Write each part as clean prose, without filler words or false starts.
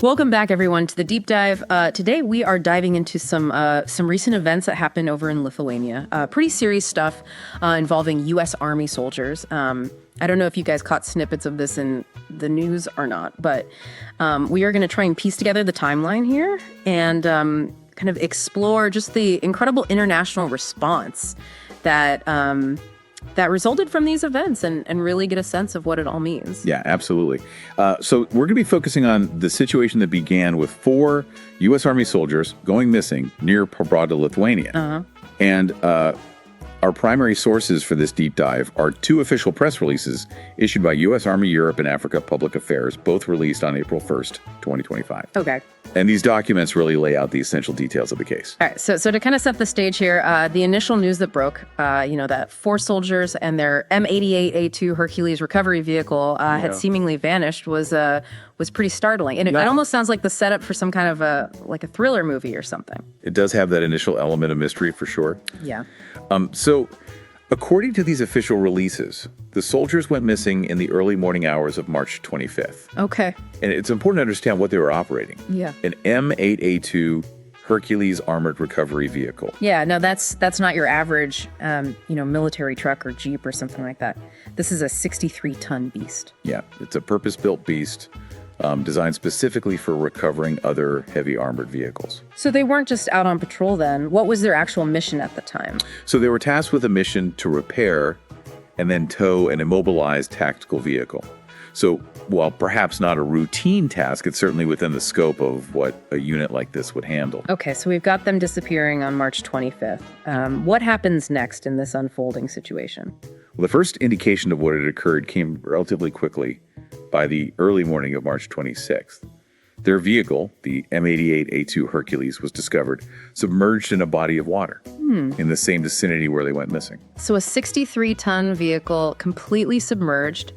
Welcome back, everyone, to the deep dive. Today, we are diving into some recent events that happened over in Lithuania. Pretty serious stuff involving U.S. Army soldiers. I don't know if you guys caught snippets of this in the news or not, but we are going to try and piece together the timeline here and kind of explore just the incredible international response that that resulted from these events and really get a sense of what it all means. Yeah, absolutely. So we're going to be focusing on the situation that began with 4 U.S. Army soldiers going missing near Pobrada, Lithuania. And our primary sources for this deep dive are 2 official press releases issued by U.S. Army Europe and Africa Public Affairs, both released on April 1st, 2025. Okay. And these documents really lay out the essential details of the case. All right, so to kind of set the stage here, the initial news that broke, that 4 soldiers and their M88A2 Hercules recovery vehicle had seemingly vanished was pretty startling. And it almost sounds like the setup for some kind of a thriller movie or something. It does have that initial element of mystery for sure. Yeah. So according to these official releases, the soldiers went missing in the early morning hours of March 25th. Okay. And it's important to understand what they were operating. Yeah. An M88A2 Hercules armored recovery vehicle. Yeah, no, that's not your average, military truck or Jeep or something like that. This is a 63-ton beast. Yeah, it's a purpose-built beast designed specifically for recovering other heavy armored vehicles. So they weren't just out on patrol then. What was their actual mission at the time? So they were tasked with a mission to repair and then tow an immobilized tactical vehicle. So while perhaps not a routine task, it's certainly within the scope of what a unit like this would handle. Okay, so we've got them disappearing on March 25th. What happens next in this unfolding situation? Well, the first indication of what had occurred came relatively quickly by the early morning of March 26th. Their vehicle, the M88A2 Hercules, was discovered submerged in a body of water in the same vicinity where they went missing. So a 63-ton vehicle completely submerged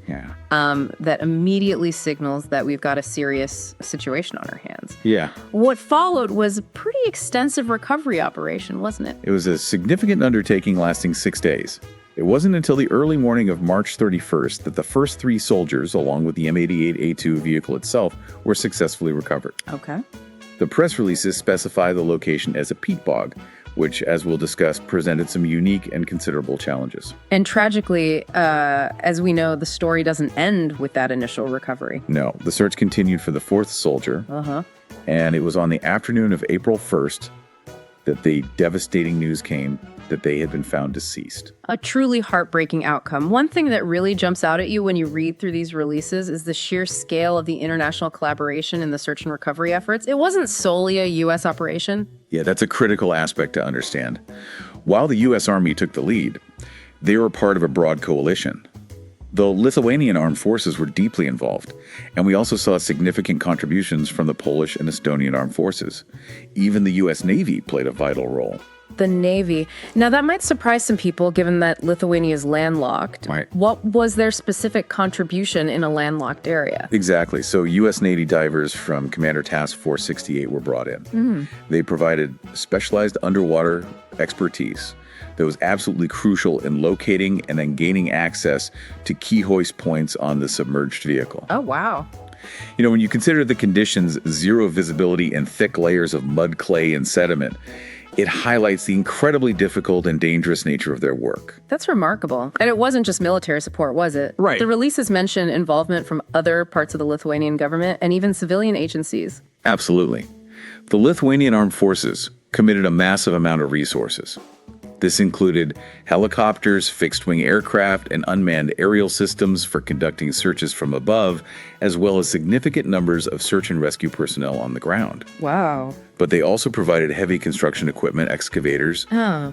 that immediately signals that we've got a serious situation on our hands. Yeah. What followed was a pretty extensive recovery operation, wasn't it? It was a significant undertaking lasting 6 days. It wasn't until the early morning of March 31st that the first 3 soldiers, along with the M88A2 vehicle itself, were successfully recovered. Okay. The press releases specify the location as a peat bog, which, as we'll discuss, presented some unique and considerable challenges. And tragically, as we know, the story doesn't end with that initial recovery. No, the search continued for the 4th soldier, and it was on the afternoon of April 1st that the devastating news came that they had been found deceased. A truly heartbreaking outcome. One thing that really jumps out at you when you read through these releases is the sheer scale of the international collaboration in the search and recovery efforts. It wasn't solely a U.S. operation. Yeah, that's a critical aspect to understand. While the U.S. Army took the lead, they were part of a broad coalition. The Lithuanian armed forces were deeply involved, and we also saw significant contributions from the Polish and Estonian armed forces. Even the U.S. Navy played a vital role. The Navy. Now, that might surprise some people, given that Lithuania is landlocked. Right. What was their specific contribution in a landlocked area? Exactly. So U.S. Navy divers from Commander Task Force 68 were brought in. They provided specialized underwater expertise that was absolutely crucial in locating and then gaining access to key hoist points on the submerged vehicle. Oh, wow. You know, when you consider the conditions, zero visibility and thick layers of mud, clay, and sediment, it highlights the incredibly difficult and dangerous nature of their work. That's remarkable. And it wasn't just military support, was it? Right. The releases mention involvement from other parts of the Lithuanian government and even civilian agencies. Absolutely. The Lithuanian armed forces committed a massive amount of resources. This included helicopters, fixed-wing aircraft, and unmanned aerial systems for conducting searches from above, as well as significant numbers of search and rescue personnel on the ground. Wow. But they also provided heavy construction equipment, excavators,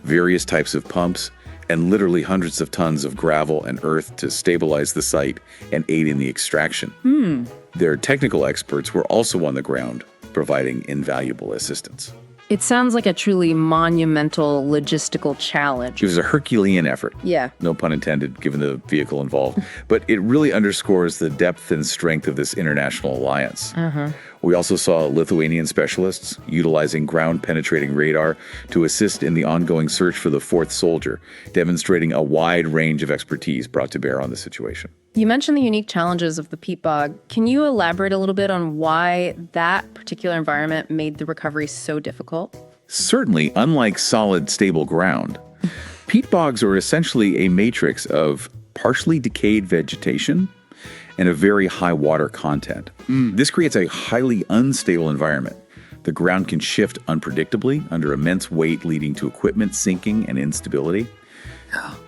various types of pumps, and literally hundreds of tons of gravel and earth to stabilize the site and aid in the extraction. Their technical experts were also on the ground, providing invaluable assistance. It sounds like a truly monumental logistical challenge. It was a Herculean effort. Yeah. No pun intended, given the vehicle involved. But it really underscores the depth and strength of this international alliance. We also saw Lithuanian specialists utilizing ground-penetrating radar to assist in the ongoing search for the fourth soldier, demonstrating a wide range of expertise brought to bear on the situation. You mentioned the unique challenges of the peat bog. Can you elaborate a little bit on why that particular environment made the recovery so difficult? Certainly, unlike solid, stable ground, peat bogs are essentially a matrix of partially decayed vegetation and a very high water content. This creates a highly unstable environment. The ground can shift unpredictably under immense weight, leading to equipment sinking and instability.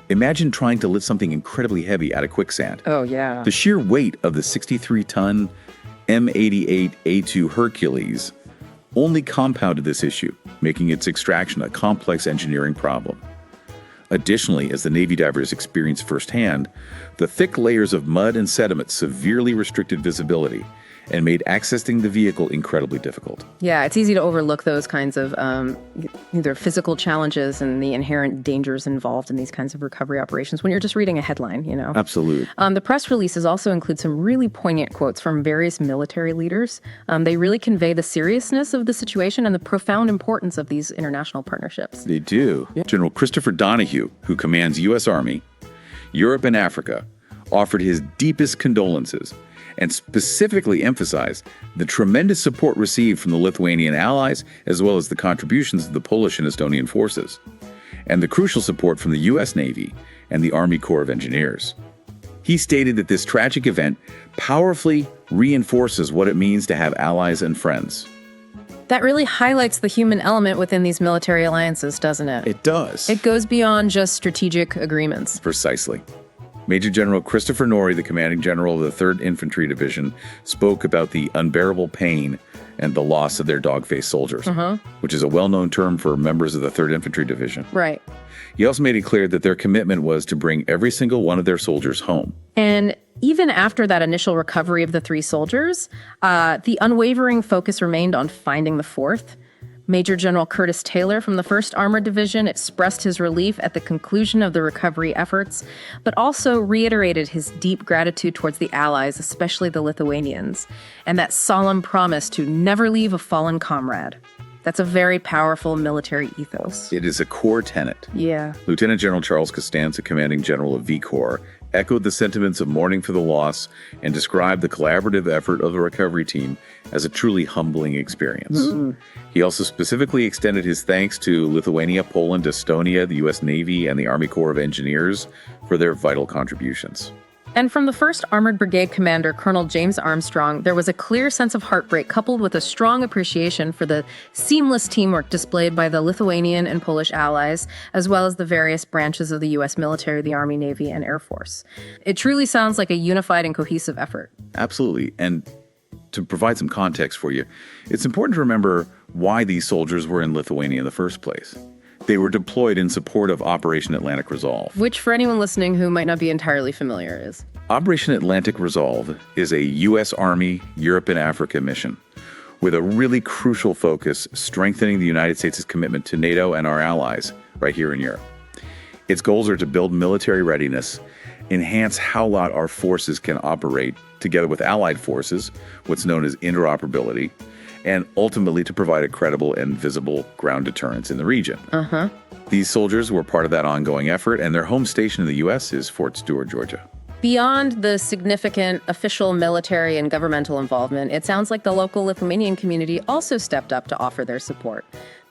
Imagine trying to lift something incredibly heavy out of quicksand. Oh, yeah. The sheer weight of the 63-ton M88A2 Hercules only compounded this issue, making its extraction a complex engineering problem. Additionally, as the Navy divers experienced firsthand, the thick layers of mud and sediment severely restricted visibility and made accessing the vehicle incredibly difficult. Yeah, it's easy to overlook those kinds of either physical challenges and the inherent dangers involved in these kinds of recovery operations when you're just reading a headline, you know? Absolutely. The press releases also include some really poignant quotes from various military leaders. They really convey the seriousness of the situation and the profound importance of these international partnerships. They do. Yeah. General Christopher Donahue, who commands U.S. Army, Europe and Africa, offered his deepest condolences and specifically emphasized the tremendous support received from the Lithuanian allies, as well as the contributions of the Polish and Estonian forces, and the crucial support from the U.S. Navy and the Army Corps of Engineers. He stated that this tragic event powerfully reinforces what it means to have allies and friends. That really highlights the human element within these military alliances, doesn't it? It does. It goes beyond just strategic agreements. Precisely. Major General Christopher Norrie, the commanding general of the 3rd Infantry Division, spoke about the unbearable pain and the loss of their dog-faced soldiers, which is a well-known term for members of the 3rd Infantry Division. Right. He also made it clear that their commitment was to bring every single one of their soldiers home. And even after that initial recovery of the 3 soldiers, the unwavering focus remained on finding the 4th. Major General Curtis Taylor from the 1st Armored Division expressed his relief at the conclusion of the recovery efforts, but also reiterated his deep gratitude towards the Allies, especially the Lithuanians, and that solemn promise to never leave a fallen comrade. That's a very powerful military ethos. It is a core tenet. Yeah. Lieutenant General Charles Costanza, commanding general of V Corps, echoed the sentiments of mourning for the loss and described the collaborative effort of the recovery team as a truly humbling experience. He also specifically extended his thanks to Lithuania, Poland, Estonia, the U.S. Navy, and the Army Corps of Engineers for their vital contributions. And from the 1st Armored Brigade Commander, Colonel James Armstrong, there was a clear sense of heartbreak coupled with a strong appreciation for the seamless teamwork displayed by the Lithuanian and Polish allies, as well as the various branches of the U.S. military, the Army, Navy, and Air Force. It truly sounds like a unified and cohesive effort. Absolutely. And to provide some context for you, it's important to remember why these soldiers were in Lithuania in the first place. They were deployed in support of Operation Atlantic Resolve. Which, for anyone listening who might not be entirely familiar, is? Operation Atlantic Resolve is a U.S. Army Europe and Africa mission with a really crucial focus strengthening the United States' commitment to NATO and our allies right here in Europe. Its goals are to build military readiness, enhance how our forces can operate together with allied forces, what's known as interoperability, and ultimately to provide a credible and visible ground deterrence in the region. These soldiers were part of that ongoing effort, and their home station in the U.S. is Fort Stewart, Georgia. Beyond the significant official military and governmental involvement, it sounds like the local Lithuanian community also stepped up to offer their support.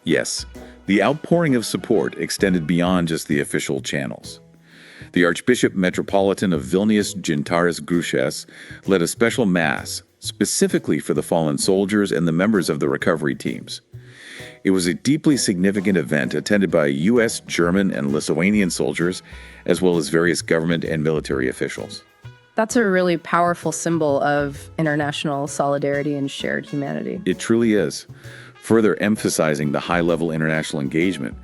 Yes, the outpouring of support extended beyond just the official channels. The Archbishop Metropolitan of Vilnius, Gintaras Grušas, led a special mass specifically for the fallen soldiers and the members of the recovery teams. It was a deeply significant event attended by U.S., German, and Lithuanian soldiers, as well as various government and military officials. That's a really powerful symbol of international solidarity and shared humanity. It truly is. Further emphasizing the high-level international engagement,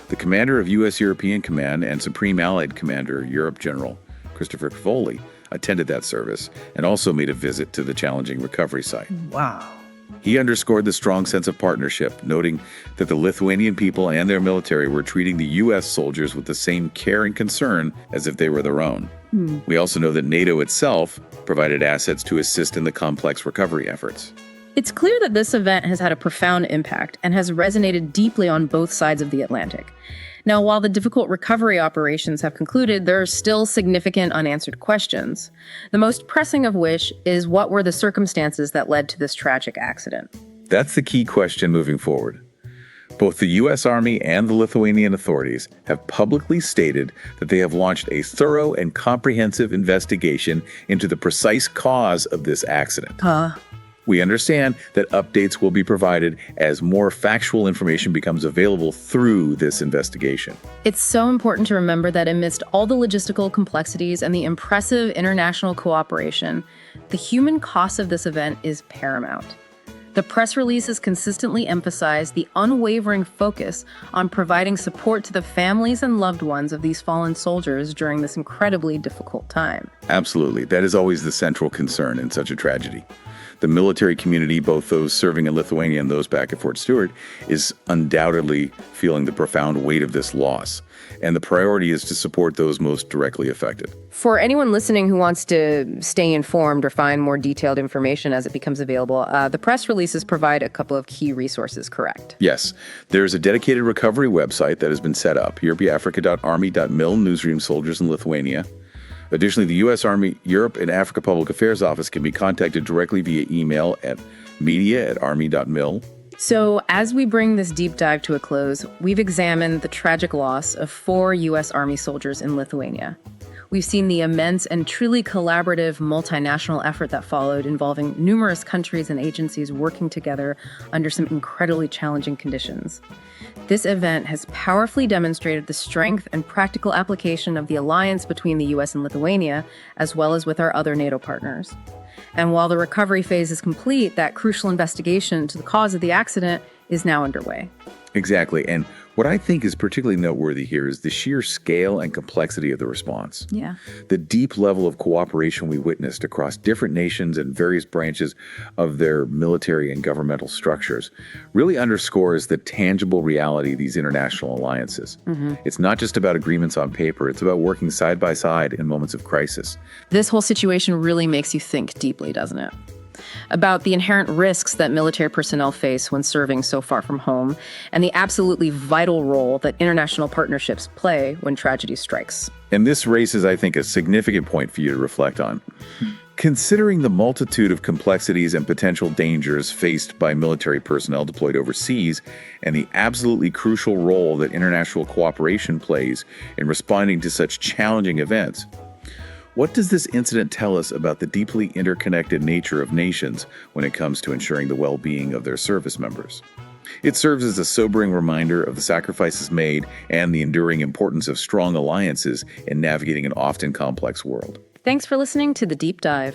the commander of U.S. European Command and Supreme Allied Commander, Europe General Christopher Cavoli, attended that service and also made a visit to the challenging recovery site. Wow. He underscored the strong sense of partnership, noting that the Lithuanian people and their military were treating the U.S. soldiers with the same care and concern as if they were their own. We also know that NATO itself provided assets to assist in the complex recovery efforts. It's clear that this event has had a profound impact and has resonated deeply on both sides of the Atlantic. Now, while the difficult recovery operations have concluded, there are still significant unanswered questions, the most pressing of which is what were the circumstances that led to this tragic accident? That's the key question moving forward. Both the U.S. Army and the Lithuanian authorities have publicly stated that they have launched a thorough and comprehensive investigation into the precise cause of this accident. We understand that updates will be provided as more factual information becomes available through this investigation. It's so important to remember that amidst all the logistical complexities and the impressive international cooperation, the human cost of this event is paramount. The press releases consistently emphasize the unwavering focus on providing support to the families and loved ones of these fallen soldiers during this incredibly difficult time. Absolutely. That is always the central concern in such a tragedy. The military community, both those serving in Lithuania and those back at Fort Stewart, is undoubtedly feeling the profound weight of this loss. And the priority is to support those most directly affected. For anyone listening who wants to stay informed or find more detailed information as it becomes available, the press releases provide a couple of key resources, correct? Yes. There's a dedicated recovery website that has been set up, europeafrica.army.mil, Newsroom Soldiers in Lithuania. Additionally, the U.S. Army Europe and Africa Public Affairs Office can be contacted directly via email at media@army.mil. So as we bring this deep dive to a close, we've examined the tragic loss of 4 U.S. Army soldiers in Lithuania. We've seen the immense and truly collaborative multinational effort that followed, involving numerous countries and agencies working together under some incredibly challenging conditions. This event has powerfully demonstrated the strength and practical application of the alliance between the U.S. and Lithuania, as well as with our other NATO partners. And while the recovery phase is complete, that crucial investigation into the cause of the accident is now underway. Exactly. And what I think is particularly noteworthy here is the sheer scale and complexity of the response. Yeah. The deep level of cooperation we witnessed across different nations and various branches of their military and governmental structures really underscores the tangible reality of these international alliances. It's not just about agreements on paper, it's about working side by side in moments of crisis. This whole situation really makes you think deeply, doesn't it? About the inherent risks that military personnel face when serving so far from home, and the absolutely vital role that international partnerships play when tragedy strikes. And this raises, I think, a significant point for you to reflect on. Considering the multitude of complexities and potential dangers faced by military personnel deployed overseas, and the absolutely crucial role that international cooperation plays in responding to such challenging events, what does this incident tell us about the deeply interconnected nature of nations when it comes to ensuring the well-being of their service members? It serves as a sobering reminder of the sacrifices made and the enduring importance of strong alliances in navigating an often complex world. Thanks for listening to The Deep Dive.